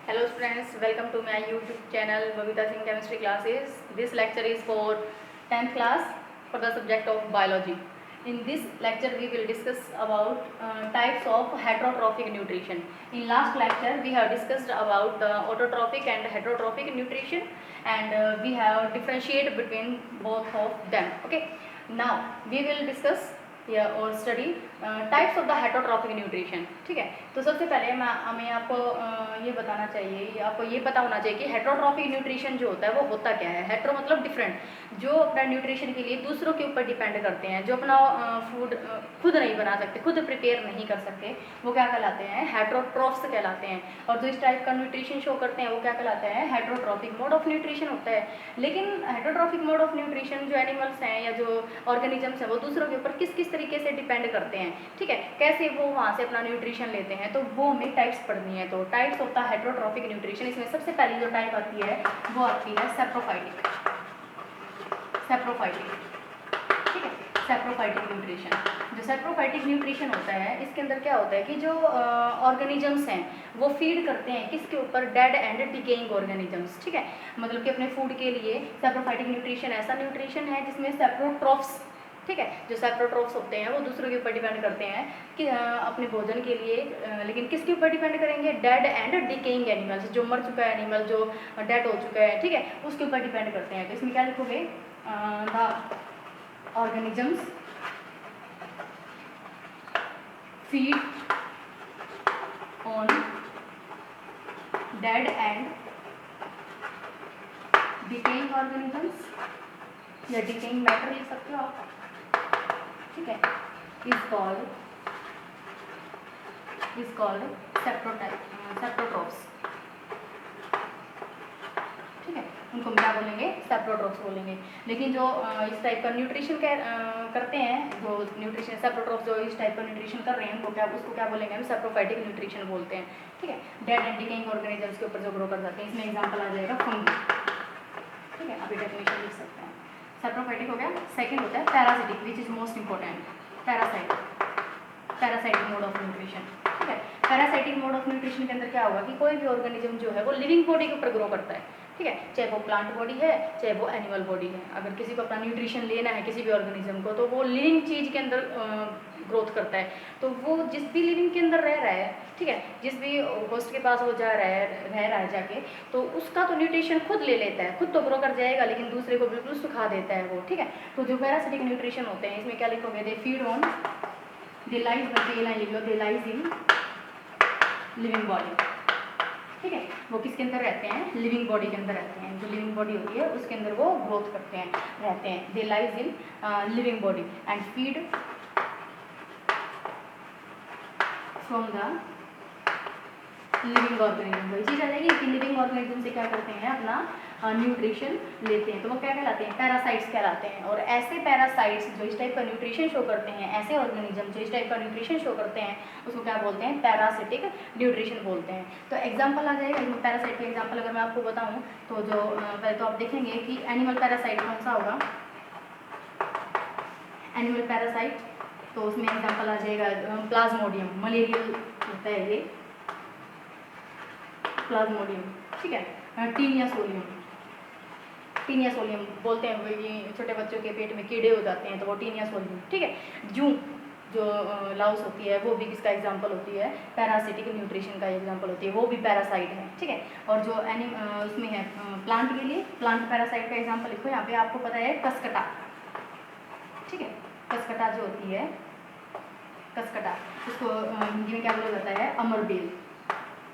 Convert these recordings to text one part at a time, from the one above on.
Hello students, welcome to my YouTube channel Babita Singh Chemistry Classes. This lecture is for 10th class for the subject of biology. In this lecture we will discuss about types of heterotrophic nutrition. In last lecture we have discussed about the autotrophic and heterotrophic nutrition, and we have differentiated between both of them. Okay, now we will discuss और study types of the heterotrophic nutrition. ठीक है, तो सबसे पहले हमें आपको ये बताना चाहिए, आपको ये पता होना चाहिए कि हेटरोट्रॉफिक न्यूट्रिशन जो होता है वो होता क्या है। हेटरो मतलब डिफरेंट, जो अपना न्यूट्रिशन के लिए दूसरों के ऊपर डिपेंड करते हैं, जो अपना फूड खुद नहीं बना सकते, खुद प्रिपेयर नहीं कर सकते, वो क्या कहलाते हैं, हेटरोट्रॉफ्स कहलाते हैं। और जो इस टाइप का न्यूट्रिशन शो करते हैं वो क्या कहलाते हैं, हेटरोट्रॉफिक मोड ऑफ न्यूट्रिशन होता है। लेकिन हेटरोट्रॉफिक मोड ऑफ न्यूट्रिशन जो एनिमल्स हैं या जो ऑर्गेनिजम्स हैं वो दूसरों के ऊपर किस किस तरीके से डिपेंड करते हैं, ठीक है, कैसे वो वहाँ से अपना न्यूट्रिशन लेते हैं, तो वो हमें टाइप्स पढ़नी है। तो types of the heterotrophic nutrition, इसमें सबसे पहली जो टाइप आती है वो आती है सेप्रोफाइटिक। ठीक है, सेप्रोफाइटिक न्यूट्रिशन। जो सेप्रोफाइटिक न्यूट्रिशन होता है इसके अंदर क्या होता है कि जो ऑर्गेनिजम्स हैं वो फीड करते हैं किसके ऊपर, डेड एंड डिकेइंग ऑर्गेनिजम्स। ठीक है, मतलब कि अपने फूड के लिए सेप्रोफाइटिक न्यूट्रिशन ऐसा न्यूट्रिशन है जिसमें सेप्रोट्रॉफ्स, ठीक है, जो सेप्रोट्रॉफ्स होते हैं वो दूसरों के ऊपर डिपेंड करते हैं कि अपने भोजन के लिए, लेकिन किसके ऊपर डिपेंड करेंगे, डेड एंड डिकेइंग एनिमल्स, जो मर चुका है एनिमल, जो डेड हो चुका है, ठीक है, उसके ऊपर डिपेंड करते हैं। तो इसमें क्या लिखोगे, the organisms feed on dead and decaying organisms, या डिकेइंग मैटर लिख सकते हो आप, ठीक है, इज कॉल्ड सेप्रोट्रॉफ्स। ठीक है, उनको हम क्या बोलेंगे, सेप्रोट्रॉफ्स बोलेंगे। लेकिन जो इस टाइप का न्यूट्रिशन करते हैं, जो न्यूट्रिशन सेप्रोट्रॉफ्स जो इस टाइप का न्यूट्रिशन कर रहे हैं उनको उसको क्या बोलेंगे, हम सेप्रोफाइटिक न्यूट्रिशन बोलते हैं। ठीक है, डेड एंड डिकेइंग ऑर्गेनिजम्स के ऊपर जो ग्रो कर जाते हैं। इसमें एग्जाम्पल आ जाएगा फंगी। ठीक है, अभी डेफिनेशन लिख सकते हैं। सेप्रोफाइटिक हो गया। सेकंड होता है parasitic, which is most important, parasitic mode of nutrition. ठीक है, पैरासाइटिक मोड ऑफ न्यूट्रिशन के अंदर क्या होगा कि कोई भी ऑर्गेनिज्म जो है वो लिविंग बॉडी के ऊपर ग्रो करता है। ठीक है, चाहे वो प्लांट बॉडी है चाहे वो एनिमल बॉडी है। अगर किसी को अपना न्यूट्रिशन लेना है किसी भी ऑर्गेनिज्म को, तो वो लिविंग चीज़ के अंदर ग्रोथ करता है। तो वो जिस भी लिविंग के अंदर रह रहा है, ठीक है, जिस भी होस्ट के पास वो रह रहा है जाके, तो उसका तो न्यूट्रिशन खुद ले लेता है, खुद तो ग्रो कर जाएगा लेकिन दूसरे को बिल्कुल सुखा देता है वो। ठीक है, तो जो पैरासिटिक न्यूट्रिशन होते हैं इसमें क्या लिखोगे, they feed on, they lies in living body. ठीक है, वो किसके अंदर रहते हैं, लिविंग बॉडी के अंदर रहते हैं। जो लिविंग बॉडी होती है उसके अंदर वो ग्रोथ करते हैं, रहते हैं। They lies in living body and feed from the living organism. वही चीज़ आ जाएगी कि लिविंग ऑर्गेनिज्म से क्या करते हैं, अपना न्यूट्रिशन लेते हैं, तो वो क्या कहलाते हैं, पैरासाइट्स कहलाते हैं। और ऐसे पैरासाइट्स जो इस टाइप का न्यूट्रिशन शो करते हैं, ऐसे ऑर्गेनिज्म जो इस टाइप का न्यूट्रिशन शो करते हैं, उसको क्या बोलते हैं, पैरासिटिक न्यूट्रिशन बोलते हैं। तो एग्जांपल आ जाएगा इसमें पैरासाइट का एग्जांपल अगर मैं आपको बताऊं तो जो पहले तो आप देखेंगे कि एनिमल पैरासाइट कौन सा होगा, एनिमल पैरासाइट, तो उसमें एग्जांपल आ जाएगा प्लाज्मोडियम, मलेरियल होता है ये प्लाज्मोडियम। ठीक है, टीनिया सोलियम बोलते हैं, ये छोटे बच्चों के पेट में कीड़े हो जाते हैं तो वो टीनिया सोलियम। ठीक है, जू जो लाउस होती है वो भी किसका एग्जांपल होती है, पैरासिटिक न्यूट्रिशन का एग्जांपल होती है, वो भी पैरासाइट है। ठीक है, और जो उसमें है प्लांट के लिए, प्लांट पैरासाइट का एग्जांपल लिखो, यहाँ पे आपको पता है कसकटा। ठीक है, कसकटा जो होती है, कसकटा, उसको हिंदी में क्या बोला जाता है,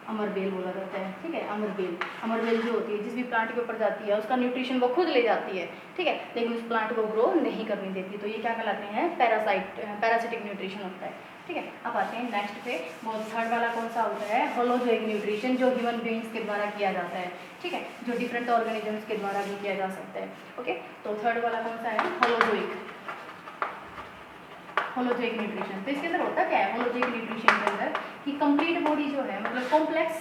अमरबेल बोला जाता है। ठीक है, अमरबेल जो होती है जिस भी प्लांट के ऊपर जाती है उसका न्यूट्रिशन वो खुद ले जाती है। ठीक है, लेकिन उस प्लांट को ग्रो नहीं करने देती, तो ये क्या कहलाते हैं, पैरासिटिक न्यूट्रिशन होता है। ठीक है, अब आते हैं नेक्स्ट पे। वो थर्ड वाला कौन सा होता है, होलोजोइक न्यूट्रिशन, जो ह्यूमन बीइंग्स के द्वारा किया जाता है। ठीक है, जो डिफरेंट ऑर्गेनिजम्स के द्वारा भी किया जा सकता है। ओके, तो थर्ड वाला कौन सा है, होलोजोइक न्यूट्रिशन। तो इसके अंदर होता क्या है, होलोजोइक न्यूट्रिशन के अंदर कि कंप्लीट बॉडी जो है, मतलब कॉम्प्लेक्स,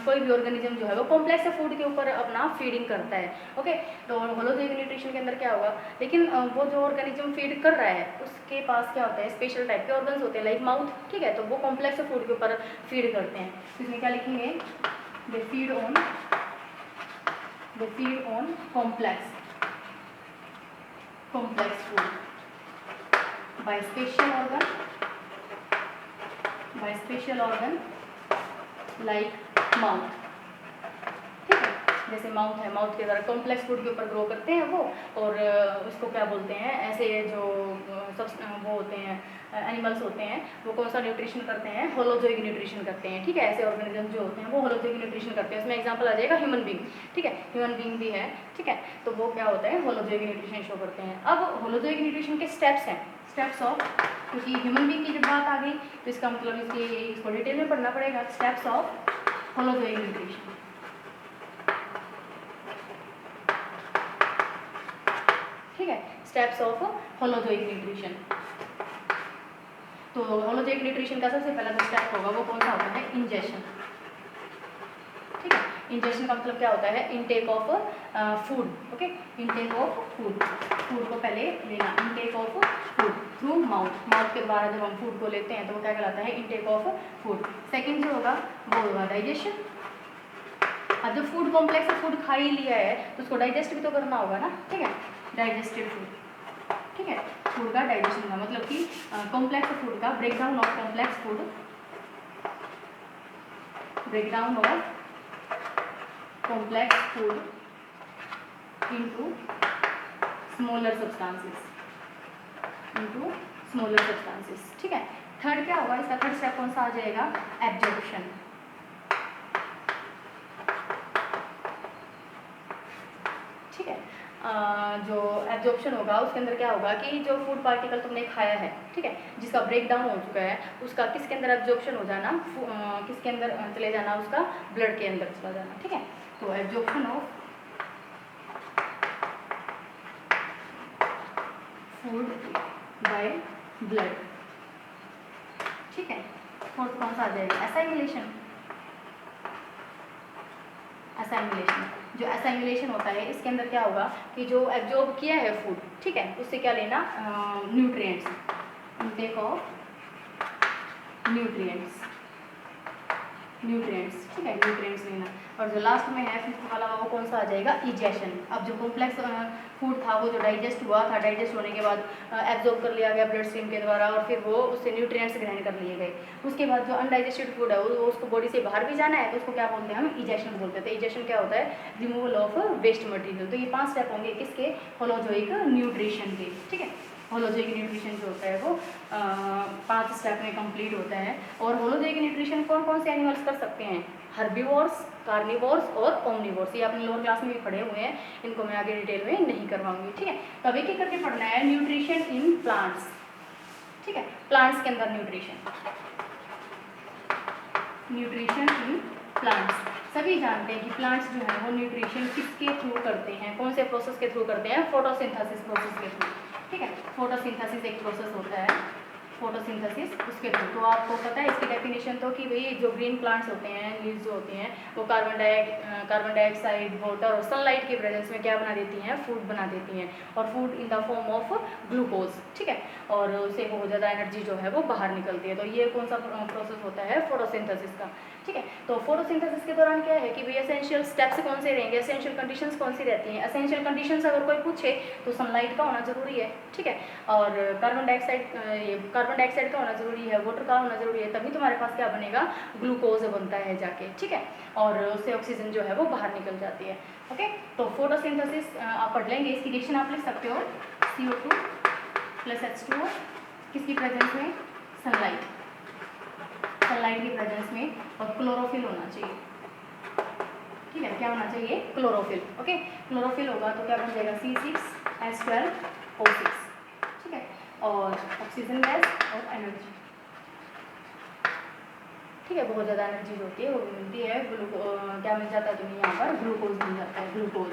कोई भी ऑर्गेनिज्म जो है वो कॉम्प्लेक्स फूड के ऊपर अपना फीडिंग करता है। ओके, तो होलोजोइक न्यूट्रिशन के अंदर क्या होगा, लेकिन वो जो ऑर्गेनिज्म फीड कर रहा है उसके पास क्या होता है, स्पेशल टाइप के ऑर्गन्स होते हैं लाइक माउथ। ठीक है, तो वो कॉम्प्लेक्स फूड के ऊपर फीड करते हैं। इसमें क्या लिखेंगे, they feed on complex food by special organ like mouth. ठीक है, जैसे माउथ है, माउथ के द्वारा कॉम्प्लेक्स फूड के ऊपर ग्रो करते हैं वो, और उसको क्या बोलते हैं, ऐसे जो सब वो होते हैं एनिमल्स होते हैं वो कौन सा न्यूट्रिशन करते हैं, होलोजोइक न्यूट्रिशन करते हैं। ठीक है, ऐसे ऑर्गेनिज्म जो होते हैं वो होलोजोइक न्यूट्रिशन करते हैं। उसमें एग्जांपल आ जाएगा ह्यूमन बीइंग। ठीक है, ह्यूमन बीइंग भी है। ठीक है, तो वो क्या होता है, होलोजोइक न्यूट्रिशन शो करते हैं। अब होलोजोइक न्यूट्रिशन के स्टेप्स हैं, स्टेप्स ऑफ, क्योंकि ह्यूमन बीइंग की जब बात आ गई तो इसका मतलब इसको डिटेल में पढ़ना पड़ेगा। Steps of holozoic nutrition. ठीक है, स्टेप्स ऑफ होलोजोइक न्यूट्रिशन। तो होलोजोइक न्यूट्रिशन का सबसे पहला जो स्टेप होगा वो कौन सा होता है, इंजेशन। ठीक है, इंजेशन का मतलब क्या होता है, intake of food. Okay, intake of food को पहले लेना, intake of food through mouth के द्वारा जब हम फूड को लेते हैं तो वो क्या कहलाता है, इनटेक ऑफ फूड। सेकेंड जो होगा वो होगा डाइजेशन। अब जब फूड कॉम्प्लेक्स फूड खा ही लिया है तो उसको डाइजेस्ट भी तो करना होगा ना। ठीक है, डाइजेस्टेड फूड। ठीक है, फूड का डाइजेशन का मतलब कि कॉम्प्लेक्स फूड का breakdown of complex food, breakdown of complex food into smaller substances. ठीक है, थर्ड क्या होगा, इसका थर्ड स्टेप कौन सा आ जाएगा, एब्जॉर्प्शन। ठीक है, जो एब्जॉर्प्शन होगा उसके अंदर क्या होगा कि जो फूड पार्टिकल तुमने खाया है, ठीक है, जिसका ब्रेक डाउन हो चुका है, उसका किसके अंदर एब्जॉर्प्शन हो जाना, किसके अंदर चले जाना, उसका ब्लड के अंदर चला जाना। ठीक है, तो absorption of food by blood. ठीक है, फोर्थ कौन सा आ जाएगा, असाइमिलेशन। जो असाइमिलेशन होता है इसके अंदर क्या होगा कि जो एब्जॉर्ब किया है फूड, ठीक है, उससे क्या लेना, न्यूट्रिएंट्स, इनटेक ऑफ न्यूट्रिएंट्स। ठीक है, न्यूट्रिएंट्स लेना। और जो लास्ट में है फिफ्थ वाला वो कौन सा आ जाएगा, इजेशन। अब जो कॉम्प्लेक्स फूड था वो जो डाइजेस्ट हुआ था, डाइजेस्ट होने के बाद एब्जॉर्ब कर लिया गया ब्लड स्ट्रीम के द्वारा और फिर वो उससे न्यूट्रिएंट्स ग्रहण कर लिए गए। उसके बाद जो अनडाइजेस्टेड फूड है वो उसको बॉडी से बाहर भी जाना है तो उसको क्या बोलते हैं, हम इजेशन बोलते हैं। तो इजेशन क्या होता है, रिमूवल ऑफ वेस्ट मटेरियल। तो ये 5 स्टेप होंगे किसके, होलोजोइक न्यूट्रिशन के। ठीक है, होलोजोइक न्यूट्रिशन जो होता है वो 5 स्टेप में कंप्लीट होता है। और होलोजोइक न्यूट्रिशन कौन कौन से एनिमल्स कर सकते हैं, हर्बीवोर्स, कार्निवोर्स और ओमनिवोर्स। ये आपने लोअर क्लास में भी पढ़े हुए हैं, इनको मैं आगे डिटेल में नहीं करवाऊंगी। ठीक है, तो एक एक करके पढ़ना है। Nutrition in plants. ठीक है, प्लांट्स के अंदर न्यूट्रिशन इन प्लांट्स। सभी जानते हैं कि प्लांट्स जो है वो न्यूट्रिशन किसके थ्रू करते हैं, कौन से प्रोसेस के थ्रू करते हैं, फोटोसिंथेसिस प्रोसेस के थ्रू। ठीक है, फोटोसिंथेसिस एक प्रोसेस होता है, फोटोसिंथेसिस उसके थ्रू। तो आपको पता है इसकी डेफिनेशन तो कि भाई जो ग्रीन प्लांट्स होते हैं, लीव्स जो होती हैं वो कार्बन डाइऑक्साइड, वाटर और सनलाइट की प्रेजेंस में क्या बना देती हैं, फूड बना देती हैं, और food in the form of glucose. ठीक है, और उससे बहुत ज़्यादा एनर्जी जो है वो बाहर निकलती है। तो ये कौन सा प्रोसेस होता है, फोटोसिंथेसिस का। ठीक है, तो फोटोसिंथेसिस के दौरान क्या है कि भाई एसेंशियल स्टेप्स कौन से रहेंगे, एसेंशियल कंडीशंस कौन सी रहती हैं। एसेंशियल कंडीशंस अगर कोई पूछे तो सनलाइट का होना जरूरी है। ठीक है, और कार्बन डाइऑक्साइड का होना जरूरी है, वाटर का होना जरूरी है, तभी तुम्हारे पास क्या बनेगा, ग्लूकोज बनता है जाके। ठीक है, और उससे ऑक्सीजन जो है वो बाहर निकल जाती है। ओके, तो फोटोसिंथेसिस आप पढ़ लेंगे, इसकी रिएक्शन आप लिख सकते हो, CO2 + H2O किसकी प्रेजेंस में, सनलाइट की प्रेजेंस में, और क्लोरोफिल होना चाहिए। ठीक है, क्या होना चाहिए, क्लोरोफिल। ओके, क्लोरोफिल होगा तो क्या बन जाएगा, C6H12O6। ठीक है, और ऑक्सीजन गैस और एनर्जी। ठीक है, बहुत ज़्यादा एनर्जी होती है वो मिलती है, क्या मिल जाता है तुम्हें यहाँ पर, ग्लूकोज मिल जाता है, ग्लूकोज।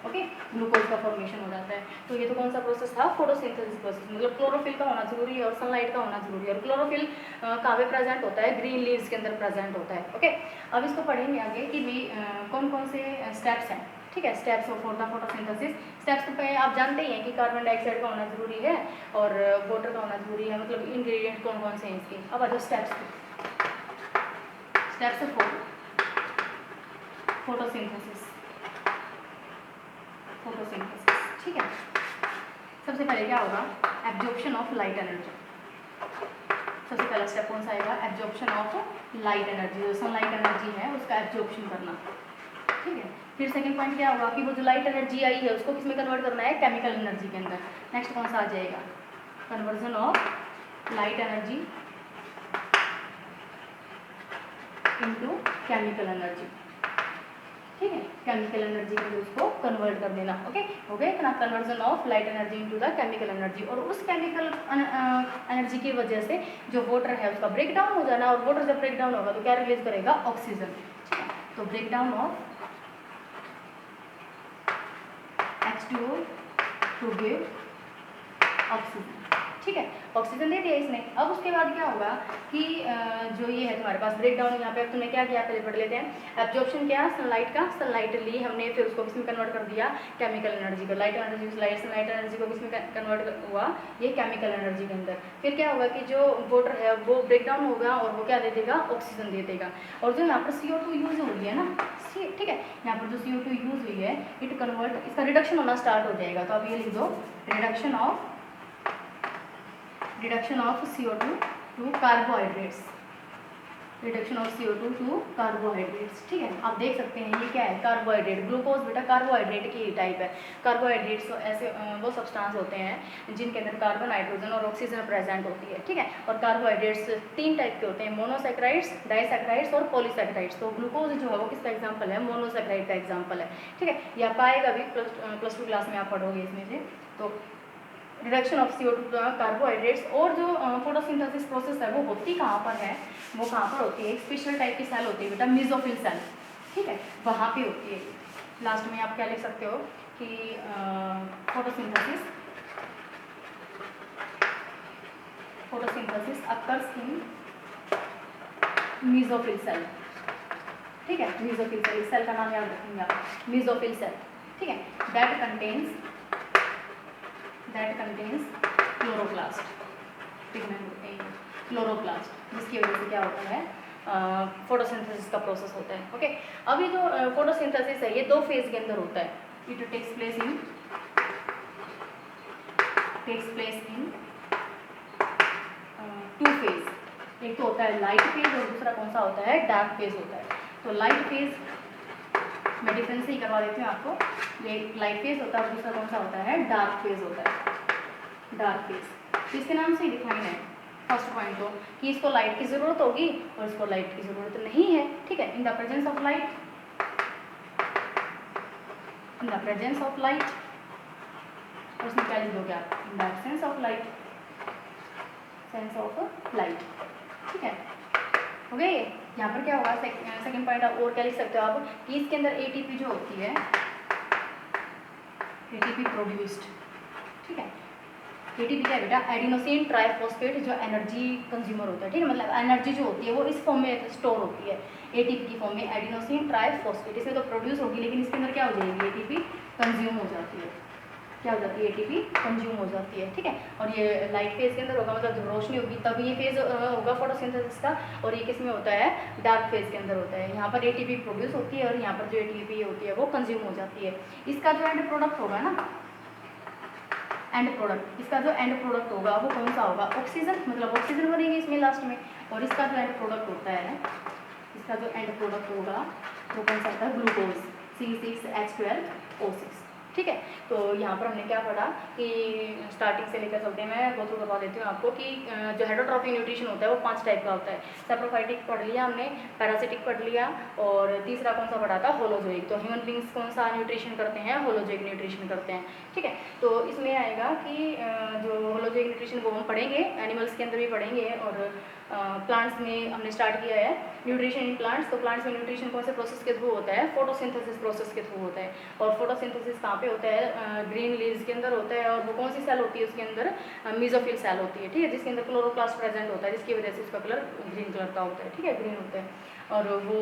ओके, ग्लूकोज का फॉर्मेशन हो जाता है। तो ये तो कौन सा प्रोसेस था, फोटोसिंथेसिस प्रोसेस। मतलब क्लोरोफिल का होना जरूरी है और सनलाइट का होना जरूरी है। और क्लोरोफिल कहाँ पे प्रेजेंट होता है, ग्रीन लीव्स के अंदर प्रेजेंट होता है। ओके, अब इसको पढ़ेंगे आगे कि भी कौन कौन से स्टेप्स हैं। ठीक है, steps for the photosynthesis. Steps पे आप जानते ही हैं कि कार्बन डाइऑक्साइड का होना जरूरी है और वाटर का होना जरूरी है, मतलब इंग्रेडिएंट कौन कौन से हैं इसके। अब आ जाओ स्टेप्स 4। फोटोसिंथेसिस, फोटोसिंथेसिस, ठीक है। सबसे पहले क्या होगा, एब्जॉर्प्शन ऑफ लाइट एनर्जी। सबसे पहला स्टेप कौन सा आएगा, एब्जॉर्प्शन ऑफ लाइट एनर्जी, जो सनलाइट एनर्जी है उसका एब्जॉर्प्शन करना, ठीक है। फिर सेकंड पॉइंट क्या होगा कि वो जो लाइट एनर्जी आई है उसको किसमें कन्वर्ट करना है, केमिकल एनर्जी के अंदर। नेक्स्ट कौन सा आ जाएगा, conversion of light energy into chemical energy, ठीक है। केमिकल एनर्जी में उसको कन्वर्ट कर देना, ओके। हो गया इतना, conversion of light energy into the chemical energy. और उस केमिकल एनर्जी की वजह से जो वाटर है उसका ब्रेक डाउन हो जाना, और वाटर जब ब्रेक डाउन होगा तो क्या रिलीज करेगा, ऑक्सीजन, ठीक है। तो break down of H2O to give oxygen, ठीक है। ऑक्सीजन दे दिया इसने। अब उसके बाद क्या होगा कि जो ये है तुम्हारे पास ब्रेक डाउन, यहाँ पे अब तुमने क्या किया पहले पढ़ लेते हैं। एब्जॉर्प्शन क्या, सनलाइट का, सनलाइट ली हमने, फिर उसको किसमें कन्वर्ट कर दिया, केमिकल एनर्जी को। लाइट एनर्जी, सनलाइट एनर्जी को किसमें कन्वर्ट हुआ, ये केमिकल एनर्जी के अंदर। फिर क्या होगा कि जो वाटर है वो ब्रेक डाउन होगा और वो क्या दे देगा, ऑक्सीजन दे देगा। और जो यहाँ पर CO2 यूज हो रही है ना, ठीक है, यहाँ पर जो CO2 यूज हुई है, इट कन्वर्ट, इसका रिडक्शन होना स्टार्ट हो जाएगा। तो अब ये लिख दो, reduction of CO2 to carbohydrates, reduction of CO2 to carbohydrates, ठीक है। आप देख सकते हैं ये क्या है, कार्बोहाइड्रेट। ग्लूकोज बेटा कार्बोहाइड्रेट की टाइप है। कार्बोहाइड्रेट्स ऐसे वो सब्सटेंस होते हैं जिनके अंदर कार्बन, नाइट्रोजन और ऑक्सीजन प्रेजेंट होती है, ठीक है। और कार्बोहाइड्रेट्स 3 टाइप के होते हैं, मोनोसैकेराइड्स, डाइसैकेराइड्स और पॉलीसैकेराइड्स। तो ग्लूकोज जो है वो किसका एग्जाम्पल है, मोनोसैकेराइड का एग्जाम्पल है, ठीक है। ये आप आएगा भी प्लस 2 क्लास में आप पढ़ोगे इसमें से। तो रिडक्शन ऑफ CO2 कार्बोहाइड्रेट्स। और जो फोटोसिंथेसिस प्रोसेस है वो होती कहाँ पर है, वो कहाँ पर होती है, एक स्पेशल टाइप की सेल होती है बेटा, मेसोफिल सेल, ठीक है, वहाँ पे होती है। लास्ट में आप क्या लिख सकते हो कि photosynthesis occurs in mesophyll cell, ठीक है। मेसोफिल सेल, इस सेल का नाम याद रखेंगे आप, मेसोफिल सेल, ठीक है। That contains chloroplast, pigment chloroplast, जिसकी वजह से क्या होता है, फोटोसिंथेसिस का प्रोसेस होता है, ओके। अब ये जो फोटोसिंथेसिस है ये 2 फेज के अंदर होता है। It takes place in 2 phase. एक तो होता है लाइट फेज और दूसरा कौन सा होता है, डार्क फेज होता है। तो लाइट फेज मैं डिफरेंस ही करवा देती हूँ आपको, ये लाइट फेज होता है और दूसरा कौन सा होता है, डार्क फेज होता है, डार्क फेज। तो इसके नाम से ही डिफाइन है फर्स्ट पॉइंट तो कि इसको लाइट की ज़रूरत होगी और इसको लाइट की ज़रूरत नहीं है, ठीक है। In the presence of light, और इसमें क्या लिख दोगे आप, in the absence of light, ठीक है। हो गया ये। यहाँ पर क्या होगा, सेकंड पॉइंट आप और क्या लिख सकते हो आप कि इसके अंदर ATP जो होती है, ATP प्रोड्यूस्ड, ठीक है। ATP क्या है बेटा, एडिनोसिन ट्राइफॉस्फेट, जो एनर्जी कंज्यूमर होता है, ठीक है। मतलब एनर्जी जो होती है वो इस फॉर्म में स्टोर होती है, ATP की फॉर्म में, एडिनोसिन ट्राइफॉस्फेट। इसमें तो प्रोड्यूस होगी लेकिन इसके अंदर क्या हो जाएगी, ATP कंज्यूम हो जाती है, क्या हो जाती है, ATP कंज्यूम हो जाती है, ठीक है। और ये लाइट फेज के अंदर होगा, मतलब जब रोशनी होगी तब ये फेज होगा फोटोसिंथेसिस का। और ये किस में होता है, डार्क फेज के अंदर होता है। यहाँ पर ATP प्रोड्यूस होती है और यहाँ पर जो ATP होती है वो कंज्यूम हो जाती है। इसका जो एंड प्रोडक्ट होगा ना, एंड प्रोडक्ट, इसका जो एंड प्रोडक्ट होगा वो कौन सा होगा, ऑक्सीजन, मतलब ऑक्सीजन बनेगी इसमें लास्ट में। और इसका जो एंड प्रोडक्ट होता है, इसका जो एंड प्रोडक्ट होगा वो कौन सा होता है, ग्लूकोज, C6H12O6, ठीक है। तो यहाँ पर हमने क्या पढ़ा कि स्टार्टिंग से लेकर चलते हैं, मैं बहुत करवा देती हूँ आपको कि जो हेटरोट्रॉफिक न्यूट्रिशन होता है वो 5 टाइप का होता है। सैप्रोफाइटिक पढ़ लिया हमने, पैरासिटिक पढ़ लिया, और तीसरा कौन सा पढ़ा था, होलोजोइक। तो ह्यूमन बींग्स कौन सा न्यूट्रिशन करते हैं, होलोजोइक न्यूट्रिशन करते हैं, ठीक है। तो इसमें आएगा कि जो होलोजोइक न्यूट्रिशन वो हम पढ़ेंगे, एनिमल्स के अंदर भी पढ़ेंगे, और प्लांट्स में हमने स्टार्ट किया है न्यूट्रिशन इन प्लांट्स। तो प्लांट्स में न्यूट्रिशन कौन से प्रोसेस के थ्रू होता है, फोटोसिंथेसिस प्रोसेस के थ्रू होता है। और फोटोसिंथेसिस कहाँ पे होता है, ग्रीन लीव्स के अंदर होता है। और वो कौन सी सेल होती है, उसके अंदर मेसोफिल सेल होती है, ठीक है, जिसके अंदर क्लोरोप्लास्ट प्रेजेंट होता है, जिसकी वजह से उसका कलर ग्रीन कलर का होता है, ठीक है, ग्रीन होता है। और वो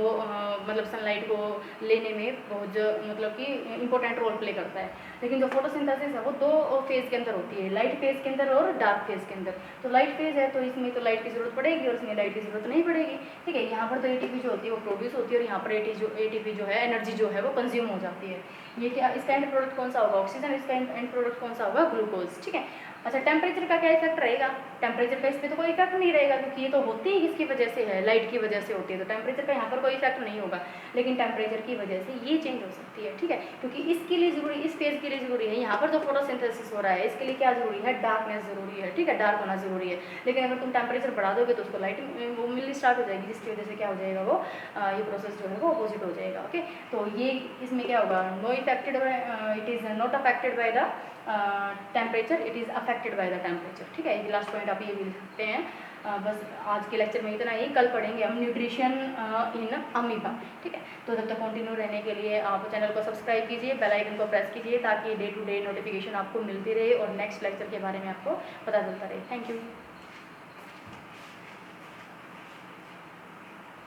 मतलब सनलाइट को लेने में बहुत मतलब कि इंपॉर्टेंट रोल प्ले करता है। लेकिन जो फोटोसिंथेसिस है वो दो फेज़ के अंदर होती है, लाइट फेज़ के अंदर और डार्क फेज़ के अंदर। तो लाइट फेज़ है तो इसमें तो लाइट की ज़रूरत पड़ेगी और इसमें लाइट की ज़रूरत नहीं पड़ेगी, ठीक है। यहाँ पर तो एटीपी जो होती है वो प्रोड्यूस होती है और यहाँ पर एटीपी जो है एनर्जी जो है वो कंज्यूम हो जाती है। ये क्या, इसका एंड प्रोडक्ट कौन सा होगा, ऑक्सीजन, इसका एंड प्रोडक्ट कौन सा होगा, ग्लूकोज, ठीक है। अच्छा, टेम्परेचर का क्या इफेक्ट रहेगा, टेम्परेचर का इस पर तो कोई इफेक्ट नहीं रहेगा क्योंकि ये तो होती ही किसकी वजह से है, लाइट की वजह से होती है, तो टेम्परेचर का यहाँ पर कोई इफेक्ट नहीं होगा। लेकिन टेम्परेचर की वजह से ये चेंज हो सकती है, ठीक है, क्योंकि इसके लिए जरूरी, इस फेज के लिए जरूरी है, यहाँ पर जो फोटोसिंथेसिस हो रहा है इसके लिए क्या जरूरी है, डार्कनेस जरूरी है, ठीक है, डार्क होना जरूरी है। लेकिन अगर तुम टेम्परेचर बढ़ा दोगे तो उसको लाइट वो मिलनी स्टार्ट हो जाएगी, जिसकी वजह से क्या हो जाएगा, वो ये प्रोसेस जो है वो अपोजिट हो जाएगा। ओके, तो ये इसमें क्या होगा, no effected, it is not affected by the temperature, it is affected by the temperature, ठीक है। ये लास्ट पॉइंट आप ये भी लिख सकते हैं। बस आज के लेक्चर में इतना ही, कल पढ़ेंगे हम न्यूट्रिशन इन अमीबा, ठीक है। तो जब तक कंटिन्यू रहने के लिए आप चैनल को सब्सक्राइब कीजिए, बेल आइकन को प्रेस कीजिए ताकि डे टू डे नोटिफिकेशन आपको मिलती रहे और नेक्स्ट लेक्चर के बारे में आपको पता चलता रहे। Thank you.